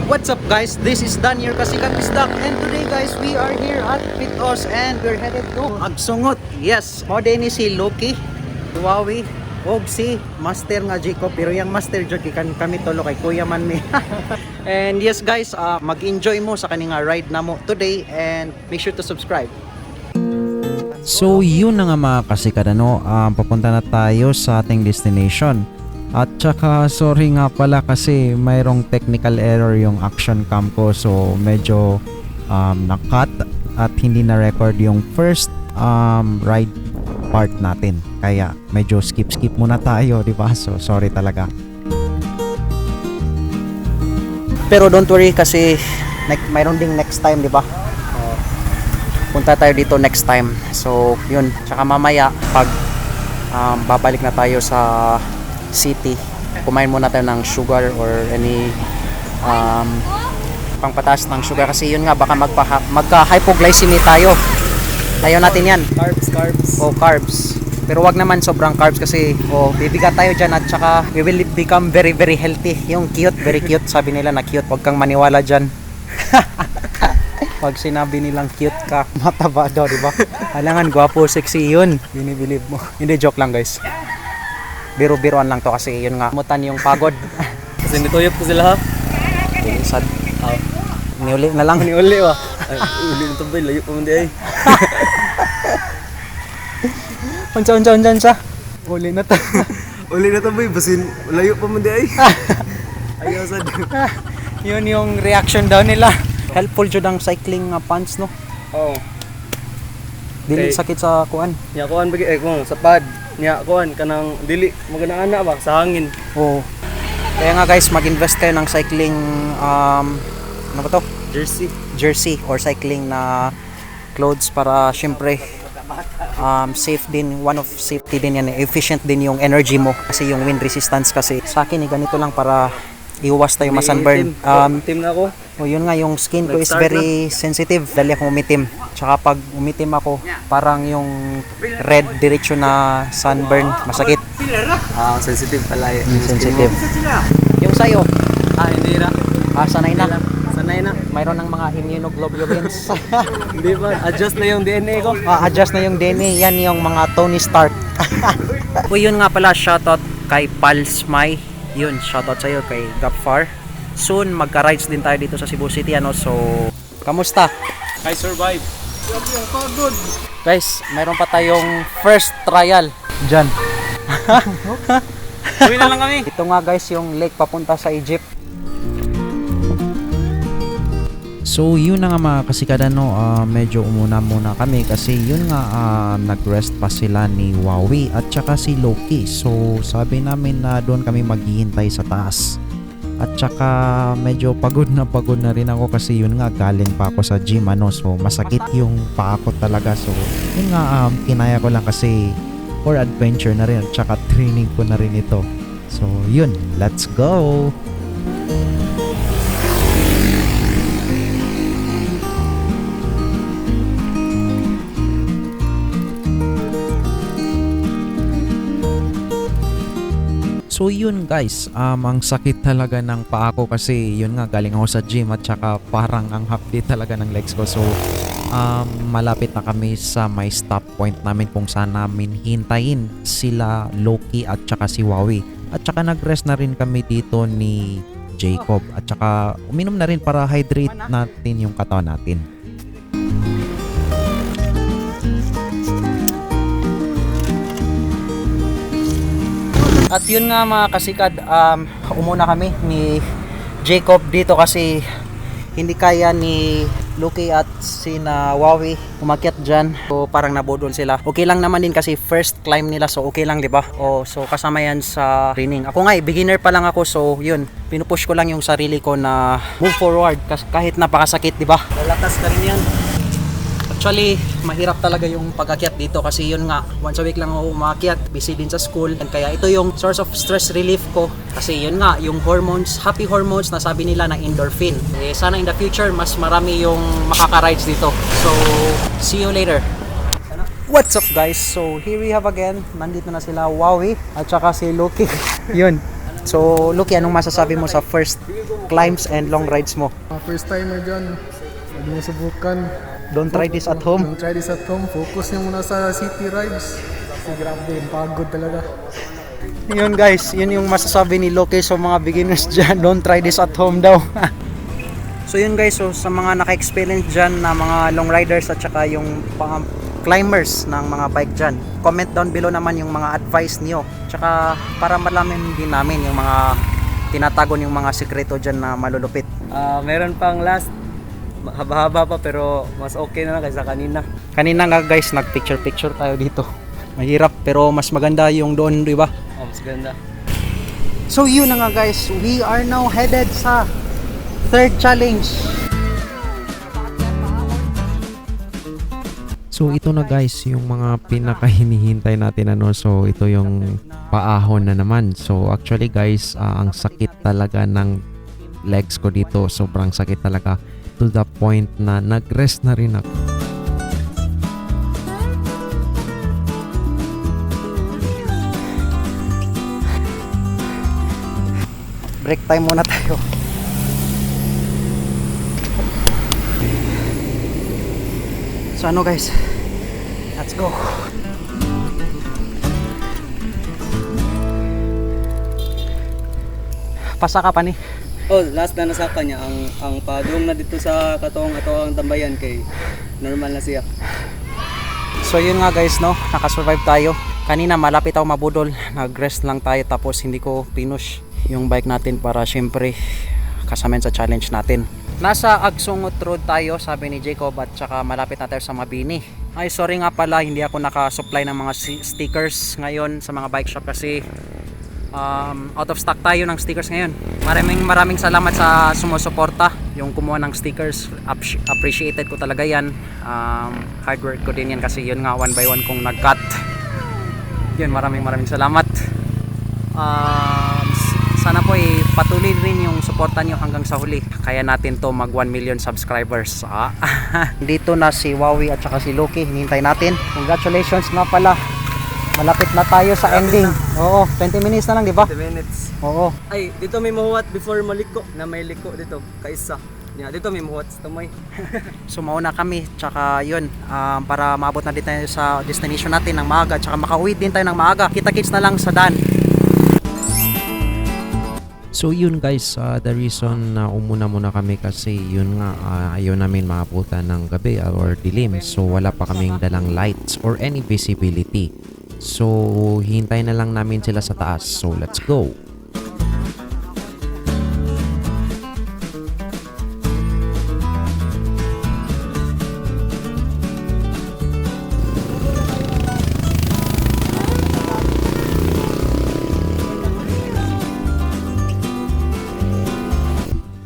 What's up guys? This is Dan, your kasikat isdak, and today guys we are here at Pitos and we're headed to Agsungot. Yes, mo din ni si Loki, Huawei, og si Master nga Jacob, pero yung Master jud kan kami tolo kay Kuya man mi. And yes guys, mag-enjoy mo sa kaning ride namo today and make sure to subscribe. So yun na nga mga kasikat, papunta na tayo sa ating destination. At saka sorry nga pala kasi mayroong technical error yung action cam ko, so medyo na-cut at hindi na-record yung first ride part natin. Kaya medyo skip muna tayo, di ba? So sorry talaga. Pero don't worry kasi mayroon ding next time, di ba? Punta tayo dito next time. So yun, tsaka mamaya pag babalik na tayo sa city, kumain muna tayo ng sugar or any pangpataas ng sugar kasi yun nga baka magka-hypoglycemia tayo. Ayaw natin yan. Carbs. Pero wag naman sobrang carbs kasi bibigat tayo dyan, at saka we will become very very healthy. Yung cute, very cute, sabi nila na cute, wag kang maniwala dyan. Pag sinabi nilang cute ka, mataba daw, diba? Halangan, gwapo, sexy, yun binibilib mo. Hindi, joke lang guys, biro-biroan lang to kasi yun nga, mutan yung pagod. Kasi nituyop ko sila ha. Sad. Niuli na lang. Niuli ba? Ay, uli na tabay, layo pa man di ay. Unsa siya. Uli na to. Uli na tabay, basin layo pa man di ay. Ayaw sad. Yun yung reaction daw nila. Helpful jud ang cycling pants, no? Oo. Dili Okay. sakit sa kuan. Nya kuan bagi kung sa pad. Nya kuan kanang dili magana ana ba sa hangin. Oo. Kaya nga guys, mag-invest kayo ng cycling ano ba to? Jersey or cycling na clothes para syempre safe din, one of safety din yan, efficient din yung energy mo kasi yung wind resistance kasi sa akin ganito lang para iwas tayo ma-sunburn. Team na ako. Yun nga, yung skin ko is very sensitive, dali akong umitim. Tsaka pag umitim ako, parang yung red diretso na sunburn, masakit. Sensitive pala eh. Sensitive. Yung sayo, Hindi ra. sanay na. Sanay na. Mayroon ng mga immunoglobulins. Hindi ba? Adjust na yung DNA ko. Adjust na yung DNA, yan yung mga Tony Stark. Yun nga pala, shoutout kay Pals May. Yun, shoutout sa'yo kay Gapfar. Soon, magka-rides din tayo dito sa Cebu City, so kamusta? I survive. Guys, mayroon pa tayong first trial dyan. Uwi na lang kami. Ito nga guys, yung lake papunta sa Egypt. So yun na nga mga kasikada, medyo umuna muna kami kasi yun nga nag-rest pa sila ni Huawei at saka si Loki. So sabi namin na doon kami maghihintay sa taas. At saka medyo pagod na rin ako kasi yun nga galing pa ako sa gym, so masakit yung paa ko talaga. So yun nga kinaya ko lang kasi for adventure na rin at saka training ko na rin ito. So yun, let's go! So yun guys, ang sakit talaga ng paa ko kasi yun nga galing ako sa gym at saka parang ang hapdi talaga ng legs ko. So malapit na kami sa may stop point namin kung saan namin hintayin sila Loki at saka si Huawei. At saka nag-rest na rin kami dito ni Jacob at saka uminom na rin para hydrate natin yung katawan natin. At yun nga mga kasikad, umuna kami ni Jacob dito kasi hindi kaya ni Loki at si na Huawei umakyat dyan. So parang nabudol sila. Okay lang naman din kasi first climb nila, so okay lang, di ba? So kasama yan sa training. Ako nga beginner pa lang ako, so yun, pinupush ko lang yung sarili ko na move forward kahit napakasakit, di ba? Lalakas ka rin yan. Actually, mahirap talaga yung pag-akyat dito kasi yun nga, once a week lang ako umakyat, busy din sa school, and kaya ito yung source of stress relief ko kasi yun nga, yung hormones, happy hormones na sabi nila na endorphin. Sana in the future, mas marami yung makaka-rides dito. So, see you later. What's up guys? So, here we have again, nandito na sila Huawei at saka si Loki. Yun, So, Lucky, anong masasabi mo sa first climbs and long rides mo? First timer dyan, huwag mo subukan. Don't try this at home. Don't try this at home. Focus nyo muna sa city rides. Kasi grabe, pagod talaga. Yun guys, yun yung masasabi ni Lucky sa mga beginners dyan. Don't try this at home daw. So yun guys, so sa mga naka-experience dyan na mga long riders at saka yung climbers ng mga bike dyan, comment down below naman yung mga advice niyo. Tsaka para malaman din namin yung mga tinatago yung mga sekreto dyan na malulupit. Meron pang last, haba-haba pa pero mas okay na lang kaysa kanina. Kanina nga guys, nag-picture-picture tayo dito. Mahirap pero mas maganda yung doon, di ba? Mas ganda. So yun na nga guys, we are now headed sa third challenge. So ito na guys yung mga pinakahinihintay natin ano. So ito yung paahon na naman. So actually guys, ang sakit talaga ng legs ko dito. Sobrang sakit talaga to the point na nag-rest na rin ako. Break time muna tayo. So ano guys, let's go. Pasaka pa ni. Oh, last na nasaka niya ang padung na dito sa katong ato ang tambayan kay normal na siya. So yun nga guys, no, nakasurvive tayo. Kanina malapit ako mabudol, nag-rest lang tayo tapos hindi ko pinush yung bike natin para syempre kasama sa challenge natin. Nasa Agsungot Road tayo, sabi ni Jacob, at saka malapit na tayo sa Mabini. Ay sorry nga pala, hindi ako nakasupply ng mga stickers ngayon sa mga bike shop kasi out of stock tayo ng stickers ngayon. Maraming salamat sa sumusuporta, yung kumuha ng stickers. Appreciated ko talaga yan. Hard work ko din yan kasi yun nga, one by one kong nag-cut. Yun, maraming salamat. Sana po patuloy rin yung suporta nyo hanggang sa huli. Kaya natin to mag 1 million subscribers. Dito na si Wowie at saka si Lucky. Hinihintay natin. Congratulations nga pala. Malapit na tayo sa ending. Oo, 20 minutes na lang, di ba? 20 minutes. Oo. Ay, dito may mahuwat before maliko. Na may liko dito, kaisa. Yeah, dito may mahuwat sa tumoy. So mauna kami, tsaka yun, para maabot na din tayo sa destination natin ng maaga, tsaka makauwi din tayo ng maaga. Kita-kits na lang sa daan. So yun guys, the reason na umuna muna kami kasi yun nga, ayaw namin maabutan ng gabi or dilim. So wala pa kaming dalang lights or any visibility. So hintay na lang namin sila sa taas. So let's go!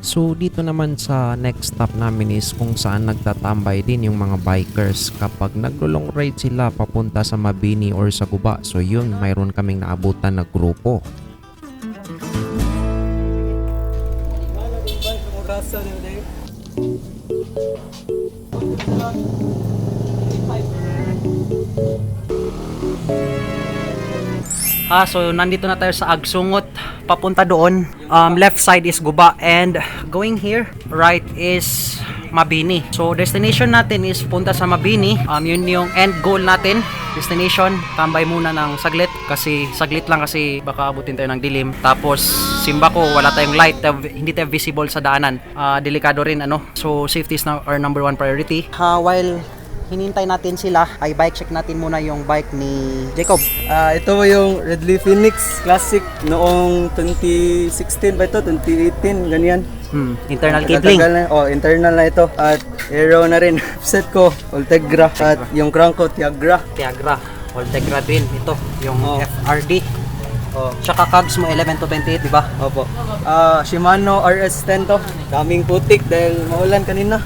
So dito naman sa next stop namin is kung saan nagtatambay din yung mga bikers kapag naglo-long ride sila papunta sa Mabini or sa Guba. So yun, mayroon kaming naabutan na grupo. So nandito na tayo sa Agsungot, papunta doon. Left side is Guba and going here, right is Mabini. So destination natin is punta sa Mabini. Yun yung end goal natin. Destination, tambay muna ng saglit kasi saglit lang kasi baka abutin tayo ng dilim. Tapos simba ko, wala tayong light, hindi tayo visible sa daanan. Delikado rin ano. So safety is our number one priority. While hinintay natin sila, ay bike check natin muna yung bike ni Jacob. Ito yung Redley Phoenix Classic noong 2016 ba ito? 2018, ganyan. Internal kidling. Internal na ito. At aero na rin. Set ko, Ultegra. At yung crank ko, Tiagra. Tiagra. Ultegra din. Ito, yung FRD. Oh. Tsaka cogs mo 11 to 28, di ba? Opo. Shimano RS10 to. Daming putik dahil maulan kanina.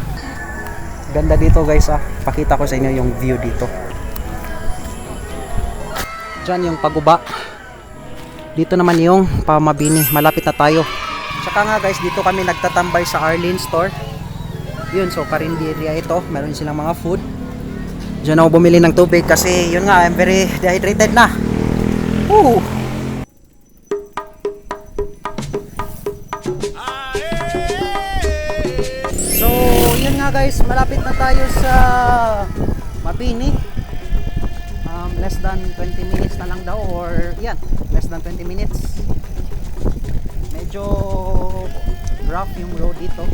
Ganda dito guys Pakita ko sa inyo yung view dito. Diyan yung Paguba. Dito naman yung Mabini. Malapit na tayo. Tsaka nga guys, dito kami nagtatambay sa Arlene Store. Yun, so karinderya ito. Meron silang mga food. Diyan ako bumili ng tubig kasi yun nga, I'm very dehydrated na. Woo! nga guys, malapit na tayo sa Mabini. Less than 20 minutes na lang daw, or yan, less than 20 minutes. Medyo rough yung road dito.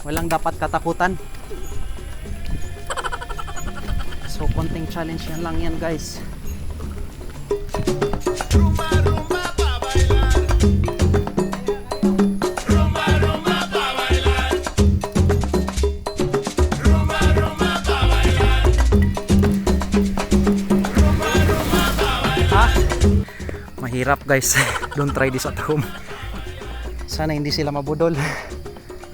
Walang dapat katakutan. So konting challenge yan lang yan guys. Mahirap guys. Don't try this at home. Sana hindi sila mabudol.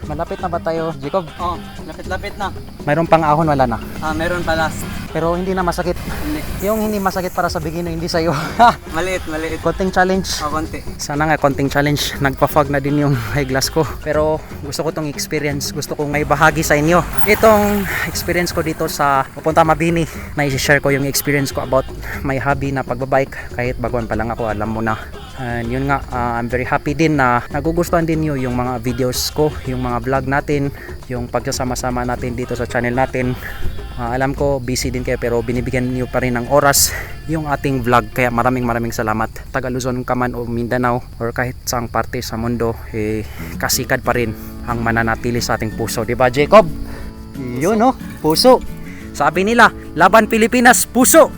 Malapit na ba tayo, Jacob? Oh, lapit-lapit na. Mayroon pang ahon, wala na. Meron pa last. Pero hindi na masakit. Hindi. Yung hindi masakit para sa beginner, hindi sa'yo. Maliit. Konting challenge. Konti. Sana nga konting challenge. Nagpa-fog na din yung eyeglass ko. Pero gusto ko tong experience. Gusto kong may bahagi sa inyo. Itong experience ko dito sa pupunta Mabini. Na i-share ko yung experience ko about my hobby na pagbabike. Kahit baguhan pa lang ako, alam mo na. And yun nga, I'm very happy din na nagugustuhan din nyo yung mga videos ko, yung mga vlog natin, yung pagsasama-sama natin dito sa channel natin. Alam ko busy din kayo pero binibigyan niyo pa rin ng oras yung ating vlog, kaya maraming salamat. Taga Luzon ka man o Mindanao or kahit saang parte sa mundo, kasikad pa rin ang mananatili sa ating puso, di ba Jacob? Yun no, puso. Sabi nila, laban Pilipinas, puso.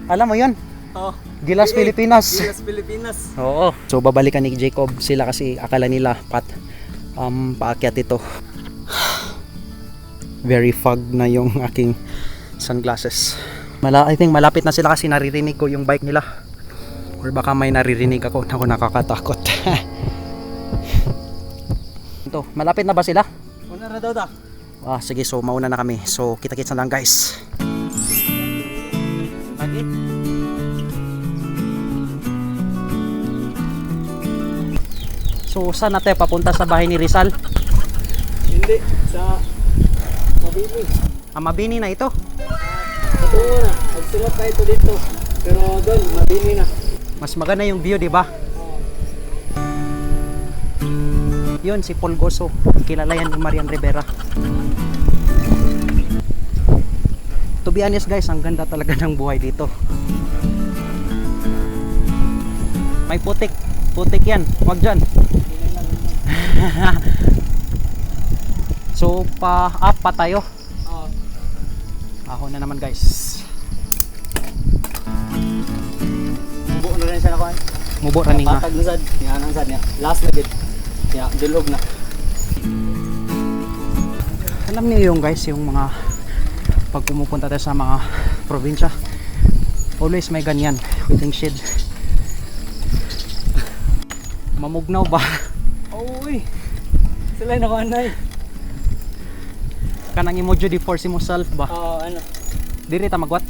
Alam mo yun? Oh. Gilas Pilipinas. Gilas Pilipinas. Oo. So babalikan ni Jacob sila kasi akala nila paakyat ito. Very fog na yung aking sunglasses. I think malapit na sila kasi naririnig ko yung bike nila. Or baka may naririnig ako na nakakatakot. Ito, malapit na ba sila? Una na daw da. Sige, so mauna na kami. So kita-kits na lang guys. Lagi. So saan na tayo papunta sa bahay ni Rizal? Hindi, sa Mabini. Mabini na ito. Patungo na, magsulot tayo ito dito. Pero doon, Mabini na. Mas maganda yung view, di ba? Yun si Polgoso. Kilala yan ni Marian Rivera. To be honest guys, ang ganda talaga ng buhay dito. May putik. Putik yan. Huwag dyan. So pa-up pa tayo. Ahon na naman guys. Mubo na rin siya na kuhan. Mubo running na. Patag na sad. Yan ang sad niya. Last na din. Yan, dulog na. Alam niyo yung guys, yung mga pag pumupunta tayo sa mga probinsya, always may ganyan, waiting shed. Mamugnaw ba? Uy! Sila na kuhan na eh. Kanang emoji di force mo self ba? Ano? Diri ta magwat?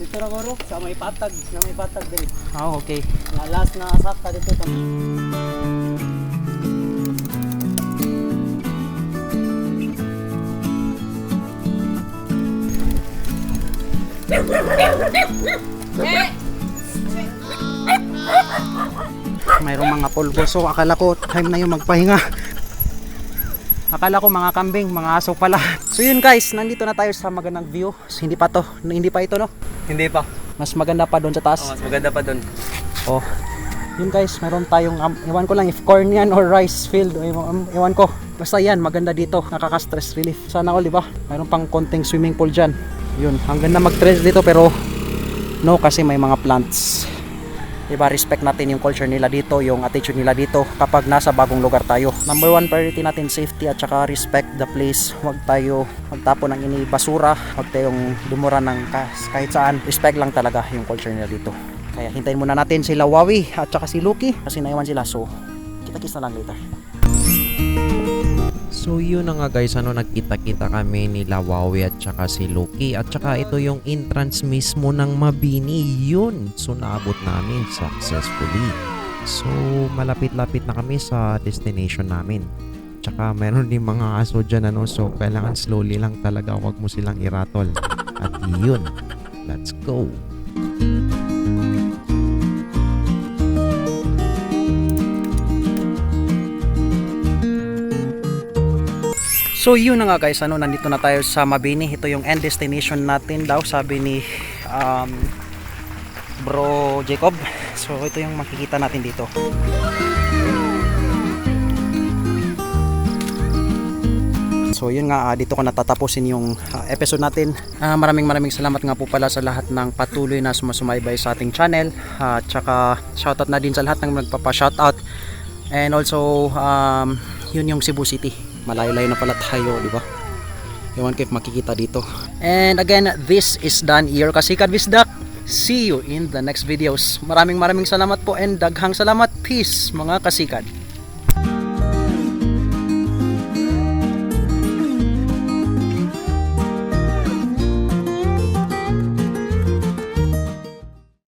Dito na ko sa may patag. Na may patag din. Okay. Na last na sakta dito. Mayroong mga polvo. So akala ko time na yung magpahinga. Akala ko mga kambing, mga aso pala. So yun guys, nandito na tayo sa magandang view. So, hindi pa ito no? Hindi pa. Mas maganda pa doon sa taas. Mas maganda pa doon. Oh. Yun guys, meron tayong iwan ko lang if corn yan or rice field. Iwan ko. Basta yan, maganda dito. Nakaka-stress relief. Sana all, di ba? Mayroon pang konting swimming pool dyan. Yun, ang ganda mag-trail dito pero no kasi may mga plants. Diba, respect natin yung culture nila dito, yung attitude nila dito kapag nasa bagong lugar tayo. Number one priority natin, safety at saka respect the place. Huwag tayo magtapon ng inibasura, huwag tayong dumura ng kahit saan. Respect lang talaga yung culture nila dito. Kaya hintayin muna natin sila Wawi at saka si Lucky kasi naiwan sila. So, kita-kits na lang later. So yun na nga guys, nagkita-kita kami ni Wawi at saka si Loki at saka ito yung entrance mismo ng Mabini. Yun, so naabot namin successfully. So malapit-lapit na kami sa destination namin. Tsaka meron din mga aso dyan so kailangan slowly lang talaga, wag mo silang iratol. At yun, let's go. So yun na nga guys, nandito na tayo sa Mabini. Ito yung end destination natin daw, sabi ni Bro Jacob. So ito yung makikita natin dito. So yun nga, dito ko natatapusin yung episode natin. Maraming salamat nga po pala sa lahat ng patuloy na sumasumaybay sa ating channel. At saka shoutout na din sa lahat ng nagpapa-shoutout. And also yun yung Cebu City. Malayo-layo na pala tayo, di ba? Iwan ko if makikita dito. And again, this is done here Kasikad Bisdak. See you in the next videos. Maraming salamat po and daghang salamat. Peace mga kasikad.